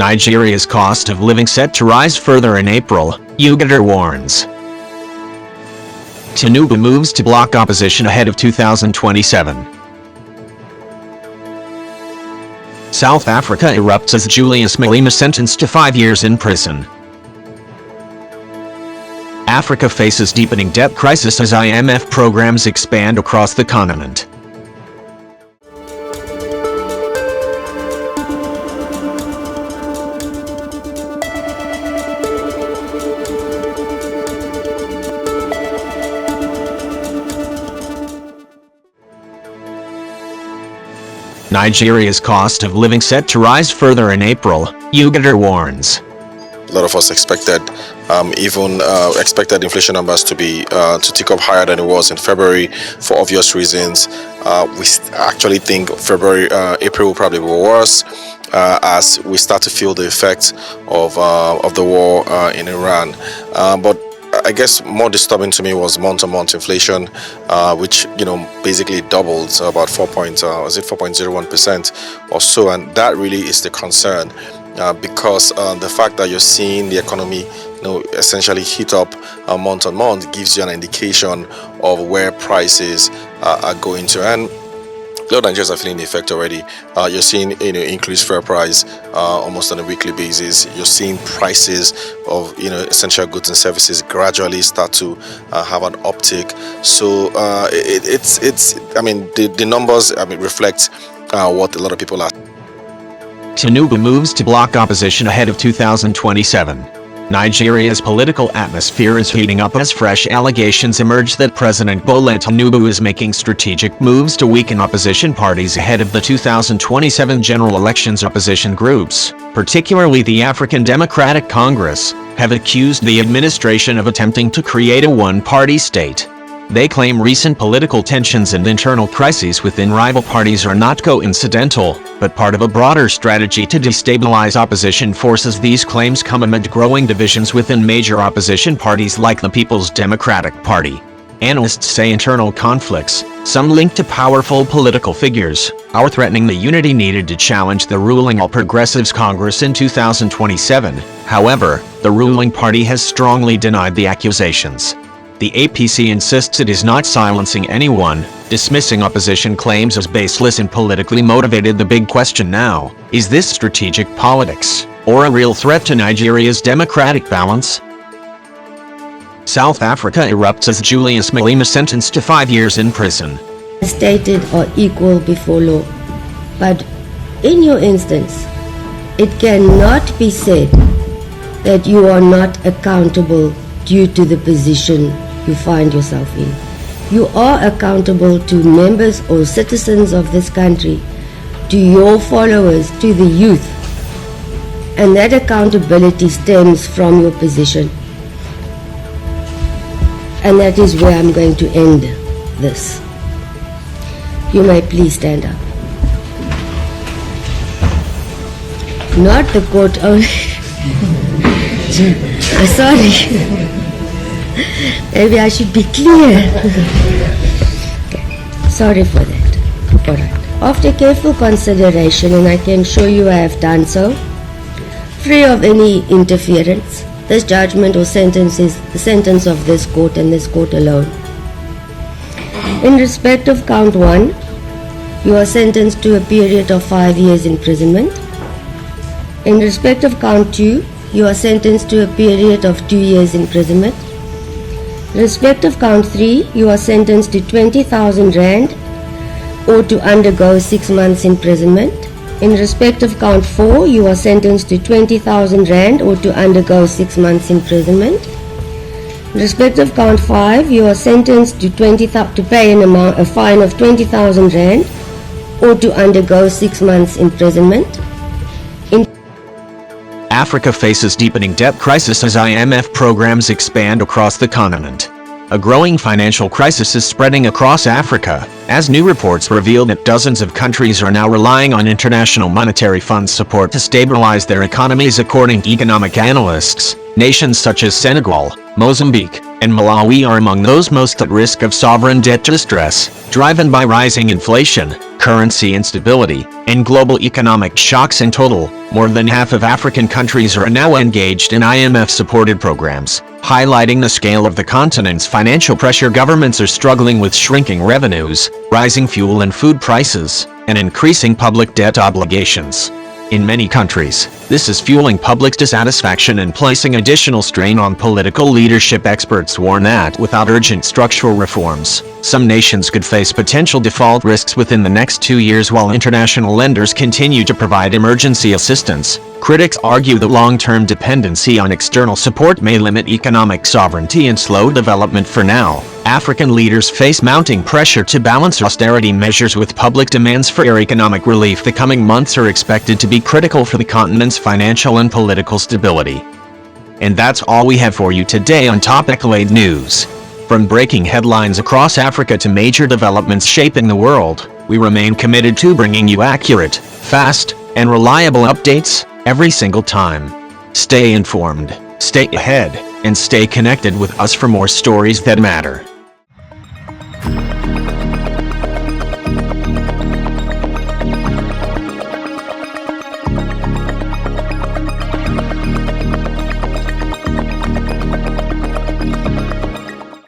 Nigeria's cost of living set to rise further in April, UgoDre warns. Tinubu moves to block opposition ahead of 2027. South Africa erupts as Julius Malema sentenced to 5 years in prison. Africa faces deepening debt crisis as IMF programs expand across the continent. Nigeria's cost of living set to rise further in April, UgoDre warns. A lot of us expected inflation numbers to tick up higher than it was in February for obvious reasons. We actually think April will probably be worse as we start to feel the effects of the war in Iran. But I guess more disturbing to me was month-to-month inflation, which basically doubled to about 4.01% or so, and that really is the concern. Because the fact that you're seeing the economy essentially heat up month on month gives you an indication of where prices are going to. And a lot of Nigerians are feeling the effect already. You're seeing increased fair price almost on a weekly basis. You're seeing prices of essential goods and services gradually start to have an uptick. So the numbers reflect what a lot of people are. Tinubu moves to block opposition ahead of 2027. Nigeria's political atmosphere is heating up as fresh allegations emerge that President Bola Tinubu is making strategic moves to weaken opposition parties ahead of the 2027 general elections. Opposition groups, particularly the African Democratic Congress, have accused the administration of attempting to create a one-party state. They claim recent political tensions and internal crises within rival parties are not coincidental, but part of a broader strategy to destabilize opposition forces. These claims come amid growing divisions within major opposition parties like the People's Democratic Party. Analysts say internal conflicts, some linked to powerful political figures, are threatening the unity needed to challenge the ruling All Progressives Congress in 2027. However, the ruling party has strongly denied the accusations. The APC insists it is not silencing anyone, dismissing opposition claims as baseless and politically motivated. The big question now, is this strategic politics, or a real threat to Nigeria's democratic balance? South Africa erupts as Julius Malema sentenced to 5 years in prison. Stated or equal before law, but in your instance, it cannot be said that you are not accountable due to the position you find yourself in. You are accountable to members or citizens of this country, to your followers, to the youth, and that accountability stems from your position. And that is where I'm going to end this. You may please stand up. Not the court only. Sorry. Maybe I should be clear. Okay. Sorry for that. Alright. After careful consideration, and I can show you I have done so, free of any interference, this judgment or sentence is the sentence of this court and this court alone. In respect of count 1, you are sentenced to a period of 5 years imprisonment. In respect of count 2, you are sentenced to a period of 2 years imprisonment. In respect of count 3, you are sentenced to 20,000 rand or to undergo 6 months imprisonment. In respect of count 4, you are sentenced to 20,000 rand or to undergo 6 months imprisonment. In respect of count 5, you are sentenced to pay a fine of 20,000 rand or to undergo 6 months imprisonment. Africa faces deepening debt crisis as IMF programs expand across the continent. A growing financial crisis is spreading across Africa, as new reports reveal that dozens of countries are now relying on International Monetary Fund support to stabilize their economies. According to economic analysts, nations such as Senegal, Mozambique, and Malawi are among those most at risk of sovereign debt distress, driven by rising inflation, currency instability, and global economic shocks. In total, more than half of African countries are now engaged in IMF-supported programs, highlighting the scale of the continent's financial pressure. Governments are struggling with shrinking revenues, rising fuel and food prices, and increasing public debt obligations. In many countries, this is fueling public dissatisfaction and placing additional strain on political leadership. Experts warn that without urgent structural reforms, some nations could face potential default risks within the next 2 years while international lenders continue to provide emergency assistance. Critics argue that long-term dependency on external support may limit economic sovereignty and slow development. For now, African leaders face mounting pressure to balance austerity measures with public demands for economic relief. The coming months are expected to be critical for the continent's financial and political stability. And that's all we have for you today on Topical Aid News. From breaking headlines across Africa to major developments shaping the world, we remain committed to bringing you accurate, fast, and reliable updates every single time. Stay informed, stay ahead, and stay connected with us for more stories that matter.